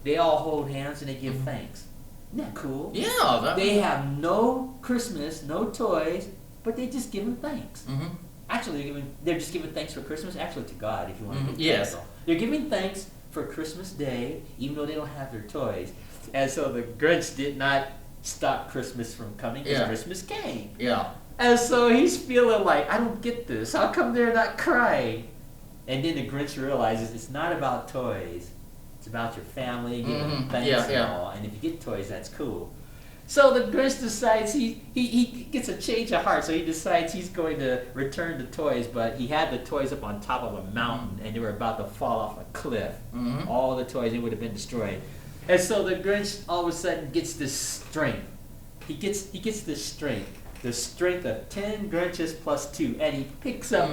They all hold hands and they give thanks. Isn't that cool? Yeah. They have no Christmas, no toys, but they just give them thanks. Actually, they're just giving thanks for Christmas, actually to God, if you want to be technical. They're giving thanks for Christmas Day, even though they don't have their toys. And so the Grinch did not stop Christmas from coming because Christmas came. And so he's feeling like, I don't get this. How come they're not crying? And then the Grinch realizes it's not about toys. It's about your family, giving thanks and all. And if you get toys, that's cool. So the Grinch decides he gets a change of heart. So he decides he's going to return the toys, but he had the toys up on top of a mountain, and they were about to fall off a cliff. All the toys, they would have been destroyed. And so the Grinch all of a sudden gets this strength. He gets this strength. The strength of 10 Grinches plus 2. And he picks up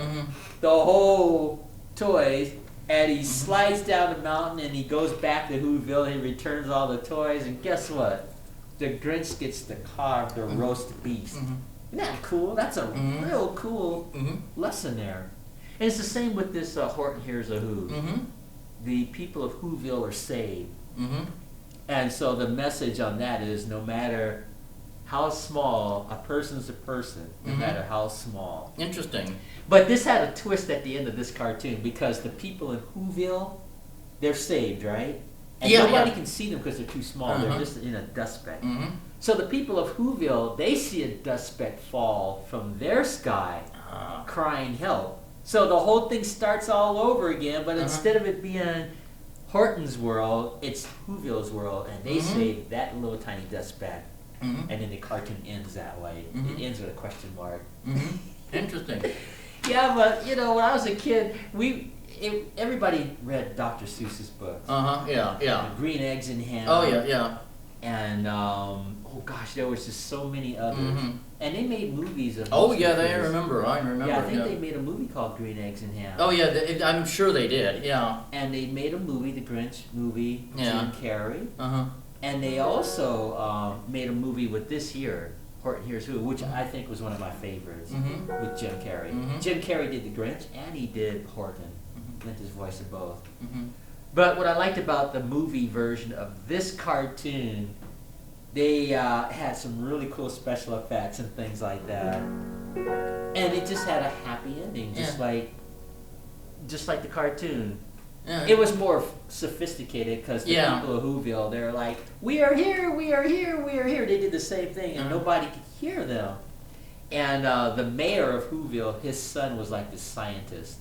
the whole toys, and he slides down the mountain, and he goes back to Whoville, and he returns all the toys, and guess what? The Grinch gets to carve the roast beast. Isn't that cool? That's a real cool lesson there. And it's the same with this Horton Hears a Who. The people of Whoville are saved. And so the message on that is no matter how small, a person's a person, no matter how small. Interesting. But this had a twist at the end of this cartoon because the people in Whoville, they're saved, right? And nobody can see them because they're too small. They're just in a dust speck. So the people of Whoville, they see a dust speck fall from their sky, crying help. So the whole thing starts all over again, but instead of it being Horton's world, it's Whoville's world, and they save that little tiny dust speck. And then the cartoon ends that way. It ends with a question mark. Interesting. Yeah, but when I was a kid, everybody read Dr. Seuss's books. Yeah. The Green Eggs in Ham. Oh, yeah. And there was just so many others. And they made movies of. Oh yeah, I remember. Yeah, I think they made a movie called Green Eggs and Ham. Oh yeah, I'm sure they did. Yeah. And they made a movie, the Grinch movie, Jim Carrey. And they also made a movie with this here, Horton Hears Who, which I think was one of my favorites, with Jim Carrey. Jim Carrey did the Grinch, and he did Horton. Lent his voice to both. But what I liked about the movie version of this cartoon, they had some really cool special effects and things like that. And it just had a happy ending, just like the cartoon. It was more sophisticated because the people of Whoville, they're like, we are here, we are here, we are here. They did the same thing, and nobody could hear them. And the mayor of Whoville, his son was like the scientist.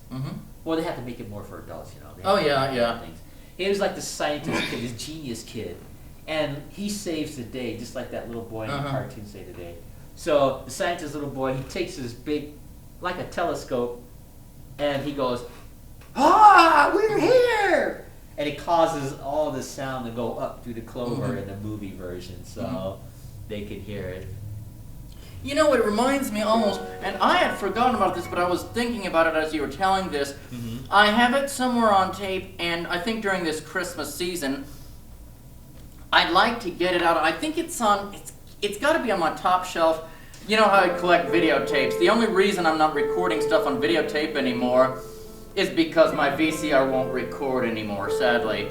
Well, they had to make it more for adults, Oh yeah. Things. He was like the scientist kid, this genius kid. And he saves the day, just like that little boy in the cartoon saved the day. So the scientist little boy, he takes this big, like a telescope, and he goes, "Ah, we're here!" And it causes all the sound to go up through the clover in the movie version, so they could hear it. You know, it reminds me almost, and I had forgotten about this, but I was thinking about it as you were telling this. I have it somewhere on tape, and I think during this Christmas season, I'd like to get it out. I think it's on, it's got to be on my top shelf. You know how I collect videotapes. The only reason I'm not recording stuff on videotape anymore is because my VCR won't record anymore, sadly.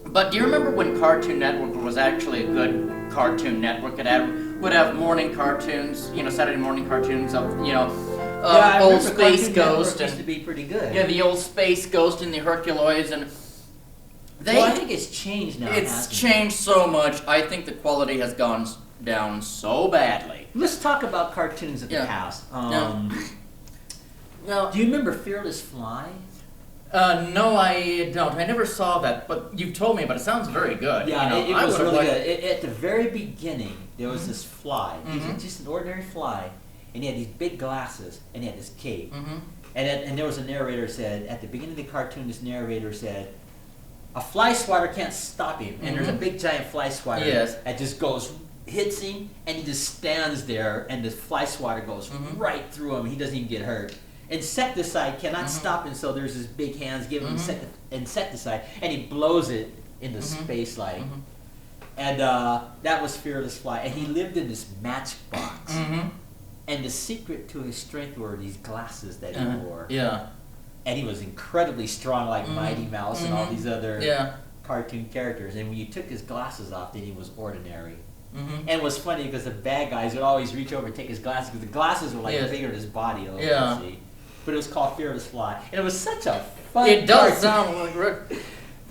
But do you remember when Cartoon Network was actually a good cartoon network? It would have morning cartoons, you know, Saturday morning cartoons of, you know, old Space Ghost. Used to be pretty good. Yeah, the old Space Ghost and the Herculoids, and well, I think it's changed now. It's changed so much. I think the quality has gone down so badly. Let's talk about cartoons at the house. Now, do you remember Fearless Fly? No, I don't. I never saw that, but you've told me, but it sounds very good. Yeah, you know, it was really good. At the very beginning, there was this fly. He was just an ordinary fly, and he had these big glasses, and he had this cape. And there was a narrator said, at the beginning of the cartoon, this narrator said, a fly swatter can't stop him. And there's a big giant fly swatter that just hits him, and he just stands there, and the fly swatter goes right through him. He doesn't even get hurt. Insecticide cannot stop him, so there's his big hands giving him insecticide, and he blows it into space like. And that was Fearless Fly, and he lived in this matchbox. And the secret to his strength were these glasses that he wore. Yeah. And he was incredibly strong, like Mighty Mouse and all these other cartoon characters. And when you took his glasses off, then he was ordinary. And it was funny because the bad guys would always reach over and take his glasses, because the glasses were like bigger than his body. See. But it was called Fearless Fly, and it was such a fun. It does sound like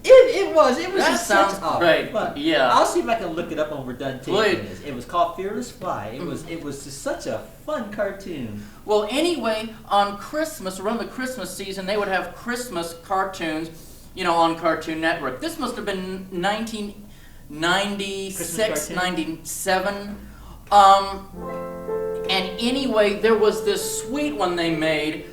it was. It was that just sounds such great. Fun. Yeah, I'll see if I can look it up when we're done taping this. It was called Fearless Fly. It was just such a fun cartoon. Well, anyway, on Christmas, around the Christmas season, they would have Christmas cartoons, you know, on Cartoon Network. This must have been 1996, 97. And anyway, there was this sweet one they made,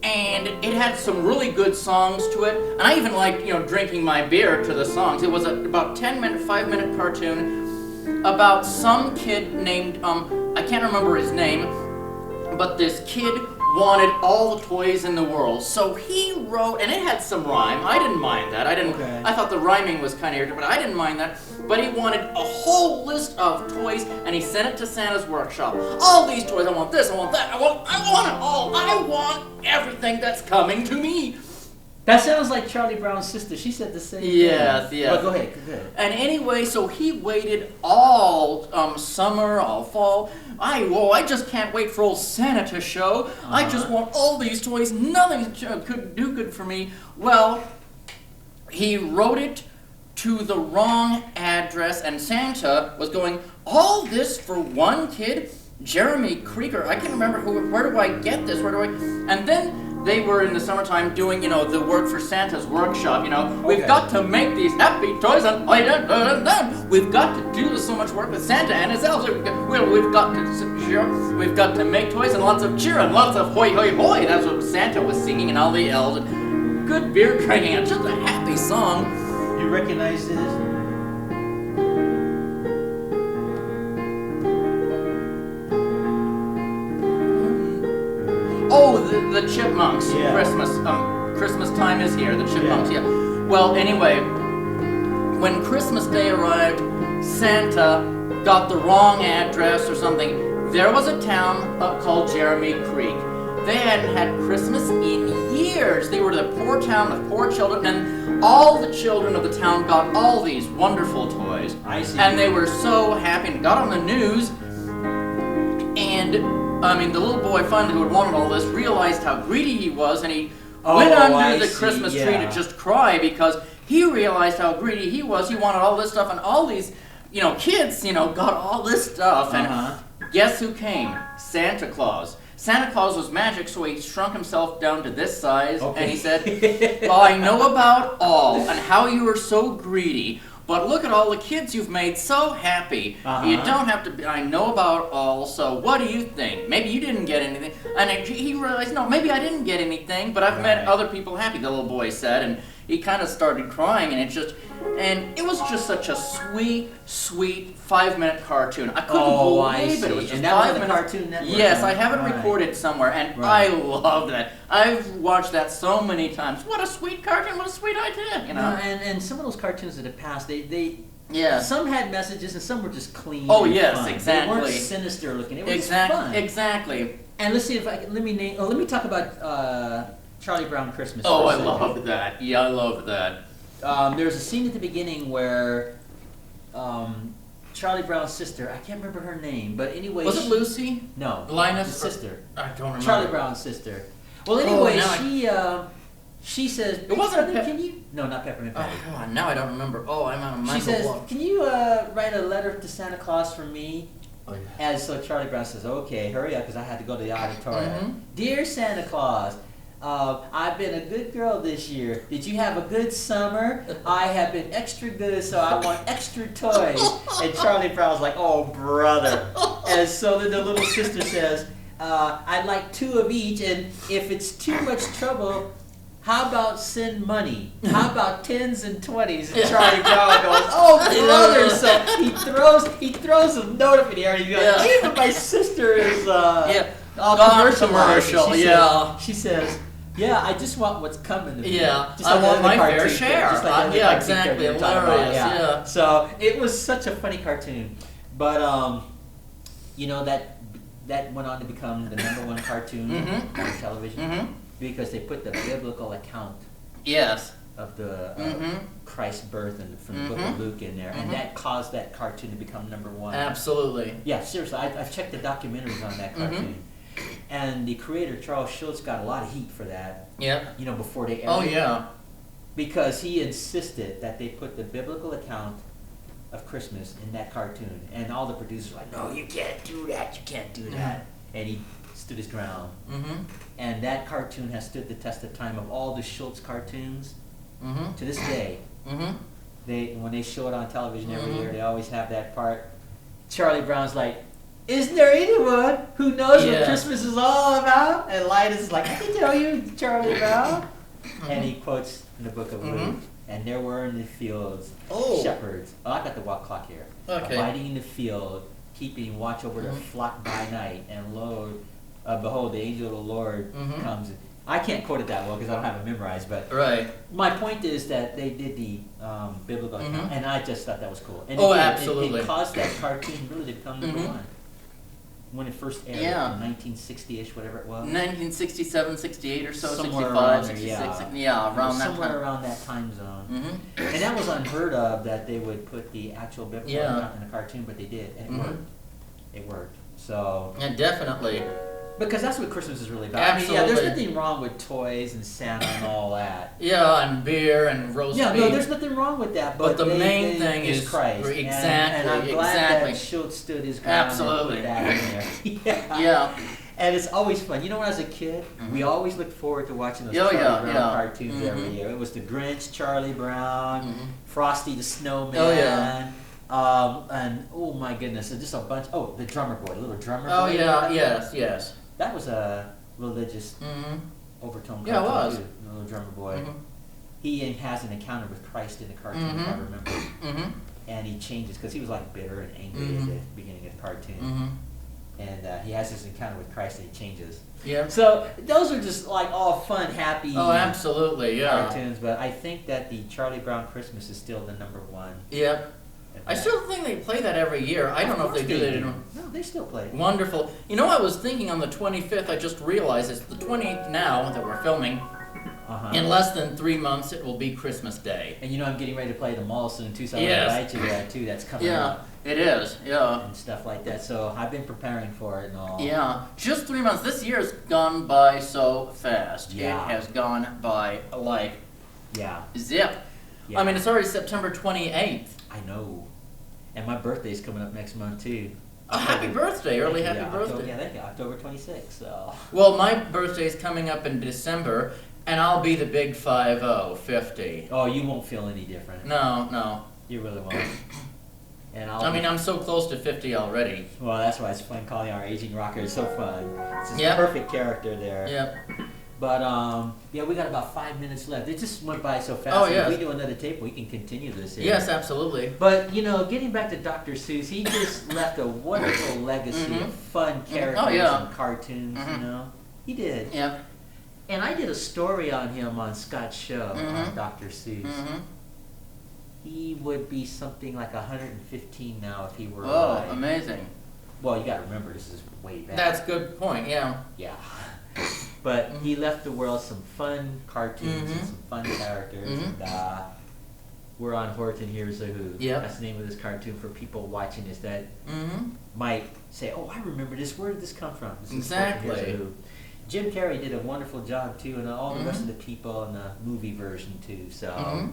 and it had some really good songs to it. And I even liked, you know, drinking my beer to the songs. It was about 5-minute cartoon about some kid named, I can't remember his name, but this kid wanted all the toys in the world. So he wrote, and it had some rhyme. I didn't mind that. I thought the rhyming was kind of irritating, but I didn't mind that. But he wanted a whole list of toys, and he sent it to Santa's workshop. All these toys, I want this, I want that, I want it all. I want everything that's coming to me. That sounds like Charlie Brown's sister. She said the same thing. Yes. Well, go ahead. And anyway, so he waited all summer, all fall. I just can't wait for old Santa to show. I just want all these toys. Nothing could do good for me. Well, he wrote it to the wrong address, and Santa was going, all this for one kid? Jeremy Krieger. I can't remember where do I get this? And then they were in the summertime doing, you know, the work for Santa's workshop, you know. We've got to make these happy toys, and we've got to do so much work with Santa and his elves. We've got to make toys and lots of cheer and lots of hoy, hoy, hoy. That's what Santa was singing, and all the elves. And good beer drinking, and just a happy song. You recognize this? Oh, the Chipmunks. Yeah. Christmas time is here. The Chipmunks. Yeah. Well, anyway, when Christmas Day arrived, Santa got the wrong address or something. There was a town called Jeremy Creek. They hadn't had Christmas in years. They were the poor town of poor children, and all the children of the town got all these wonderful toys. I see. And they were so happy and got on the news. And I mean, the little boy finally, who had wanted all this, realized how greedy he was, and he went under the Christmas tree to just cry, because he realized how greedy he was. He wanted all this stuff, and all these, you know, kids, you know, got all this stuff. And guess who came? Santa Claus. Santa Claus was magic, so he shrunk himself down to this size, Okay. and he said, well, I know about all, and how you are so greedy, but look at all the kids you've made so happy. Uh-huh. You don't have to be, I know about all, so what do you think? Maybe you didn't get anything. And he realized, no, maybe I didn't get anything, but I've made Right. other people happy, the little boy said, and he kind of started crying, and it was just such a sweet, sweet 5-minute cartoon. I couldn't Oh, I believe it. It was see. just And that was 5 on the minutes. Cartoon Network, Yes, huh? I have it Right. recorded somewhere, and Right. I loved that. I've watched that so many times. What a sweet cartoon! What a sweet idea! You know. And some of those cartoons that have passed, they Yes. some had messages and some were just clean. Oh, and yes, fun. exactly. They weren't sinister looking. It was just fun. Exactly. And let's see if I can, let me talk about Charlie Brown Christmas. Oh, for a I second. loved that. Yeah, I loved that. There's a scene at the beginning where Charlie Brown's sister, I can't remember her name, but anyway. Was it Lucy? No. Linus? The sister. I don't remember. Charlie Brown's sister. Well, anyway, now she says, It wasn't "Brother, Pep- can you?" No, not Peppermint Oh, Patty. God, now I don't remember. Oh, I'm on a She mental says, block. "Can you write a letter to Santa Claus for me?" Oh, yeah. And so Charlie Brown says, "Okay, hurry up, because I had to go to the auditorium." Mhm. Dear Santa Claus, I've been a good girl this year. Did you have a good summer? I have been extra good, so I want extra toys. And Charlie Brown's like, "Oh, brother." And so then the little sister says, "I'd like 2 of each, and if it's too much trouble, how about send money? How about 10s and 20s?" And Charlie Brown goes, "Oh, brother!" So he throws a note up in the air, and he goes, Yeah. "Even my sister is all Gone commercialized." commercial, She yeah. She says, "Yeah, I just want what's coming to me. Yeah, Just I like want the my cartoon fair character, share. just like the Yeah, cartoon exactly, character you're talking about, hilarious, yeah. So it was such a funny cartoon, but that went on to become the #1 cartoon Mhm. on television Mm-hmm. because they put the biblical account Yes. of the Mhm. Christ's birth and from the book of Mhm. Luke in there, and Mhm. that caused that cartoon to become #1. Absolutely. Yeah, seriously, I've checked the documentaries on that cartoon, and the creator Charles Schultz got a lot of heat for that. Yep. Before they aired Oh, it, yeah. because he insisted that they put the biblical account of Christmas in that cartoon, and all the producers were like, "No, you can't do that. You can't do that," and he stood his ground. Mm-hmm. And that cartoon has stood the test of time of all the Schultz cartoons Mm-hmm. to this day. Mm-hmm. When they show it on television every Mhm. year, they always have that part. Charlie Brown's like, "Isn't there anyone who knows what Yeah. Christmas is all about?" And Linus is like, "I can tell you, Charlie Brown." And he quotes in the book of Luke, Mhm. "And there were in the fields Oh. shepherds." Oh, I got the walk clock here. Okay. "Abiding in the field, keeping watch over their Mhm. flock by night, and lo, behold, the angel of the Lord Mhm. comes." I can't quote it that well because I don't have it memorized, but Right. my point is that they did the biblical account, Mhm. and I just thought that was cool. And Oh, it did. absolutely. It caused that cartoon really to become #1 Mhm. when it first aired Yeah. in 1960-ish, whatever it was. 1967, 68 or so, Somewhere 65, around there, 66. yeah. Yeah, It around was that somewhere time. around that time zone. Mm-hmm. And that was unheard of that they would put the actual biblical Yeah. account in a cartoon, but they did, and it Mhm. worked. It worked. So, Yeah, definitely. because that's what Christmas is really about. I mean, yeah, there's Absolutely. nothing wrong with toys and Santa and all that. Yeah, and beer and roast Yeah, beef. no, there's nothing wrong with that, But but the main thing is Christ. exactly, and I'm glad exactly. that Schultz stood his ground Absolutely. and put that in there. Yeah. Yeah. And it's always fun. When I was a kid, we Mhm. always looked forward to watching those Oh, Charlie yeah, Brown yeah. cartoons every Mhm. year. It was the Grinch, Charlie Brown, Mhm. Frosty the Snowman. Oh, yeah. And oh my goodness, just a bunch. Oh, the drummer boy, the little drummer Oh, boy. yeah, yes, yes. That was a religious Mm-hmm. overtone Yeah, it cartoon was. too, the little drummer boy. Mm-hmm. He has an encounter with Christ in the cartoon, if I Mhm. remember. Mm-hmm. And he changes because he was like bitter and angry Mhm. at the beginning of the cartoon. Mm-hmm. And he has this encounter with Christ and he changes. Yep. So those are just like all fun, happy Oh, absolutely, yeah. cartoons. But I think that the Charlie Brown Christmas is still the #1. Yep. I still think they play that every year. I don't know if they do that anymore. No, they still play it. Wonderful. I was thinking on the 25th, I just realized it's the 28th now that we're filming. Uh-huh. In less than 3 months, it will be Christmas Day. And I'm getting ready to play the mall soon too, so Yes. I'll invite you to that too. That's coming Yeah, up it is. Yeah. and stuff like that. So I've been preparing for it and all. Yeah. Just 3 months. This year has gone by so fast. Yeah. It has gone by like Yeah. zip. Yeah. I mean, it's already September 28th. I know. And my birthday's coming up next month too. Happy birthday, early Thank you, happy yeah, October, birthday. yeah, thank you. October 26th. So. Well, my birthday's coming up in December, and I'll be the big 50, 50. Oh, you won't feel any different. No. You really won't. And I mean, I'm so close to 50 already. well, that's why it's fun calling our aging rocker. It's so fun. It's just Yep. perfect character there. Yep. But yeah, we got about 5 minutes left. It just went by so fast. Oh, If yes. we do another tape, we can continue this here. Yes, absolutely. But getting back to Dr. Seuss, he just left a wonderful legacy of fun characters Oh, yeah. and cartoons. He did. Yep. And I did a story on him on Scott's show Mm-hmm. on Dr. Seuss. He would be something like 115 now if he were Oh, alive. amazing. Well, you got to remember this is way back. That's a good point, yeah. Yeah. But he left the world some fun cartoons and some fun characters. And we're on Horton Hears a Who. Yep. That's the name of this cartoon for people watching this that might say, oh, I remember this. Where did this come from? This is Horton Hears a Exactly. Who. Jim Carrey did a wonderful job too, and all the rest of the people in the movie version too. So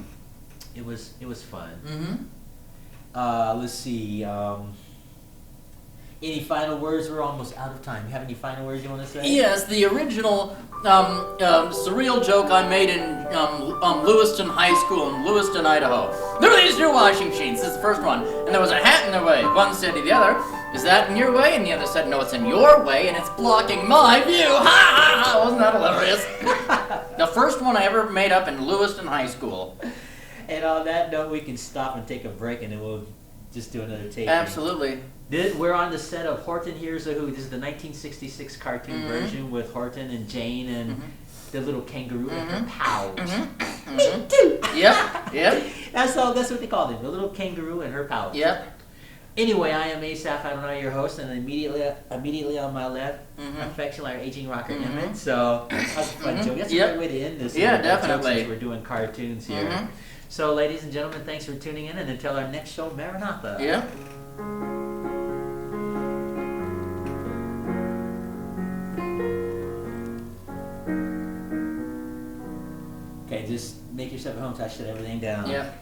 it was fun. Let's see. Any final words? We're almost out of time. You have any final words you want to say? Yes, the original surreal joke I made in Lewiston High School in Lewiston, Idaho. There are these two washing machines. This is the first one. And there was a hat in their way. One said to the other, is that in your way? And the other said, no, it's in your way, and it's blocking my view. Ha ha ha! Wasn't that hilarious? The first one I ever made up in Lewiston High School. And on that note, we can stop and take a break, and then we'll just do another tape. Absolutely. We're on the set of Horton Hears a Who. This is the 1966 cartoon version with Horton and Jane and the little kangaroo and her pals. Me too. Yep. That's what they call them, the little kangaroo and her pals. Yep. Anyway, I am Asaph. I don't know your host, and immediately on my left, affectionately our aging rocker Emmett. So that's a fun joke. That's a great way to end this. Yeah, with that joke definitely. since we're doing cartoons here. So, ladies and gentlemen, thanks for tuning in, and until our next show, Maranatha. Yep. Okay, just make yourself at home, touch everything down. Yep.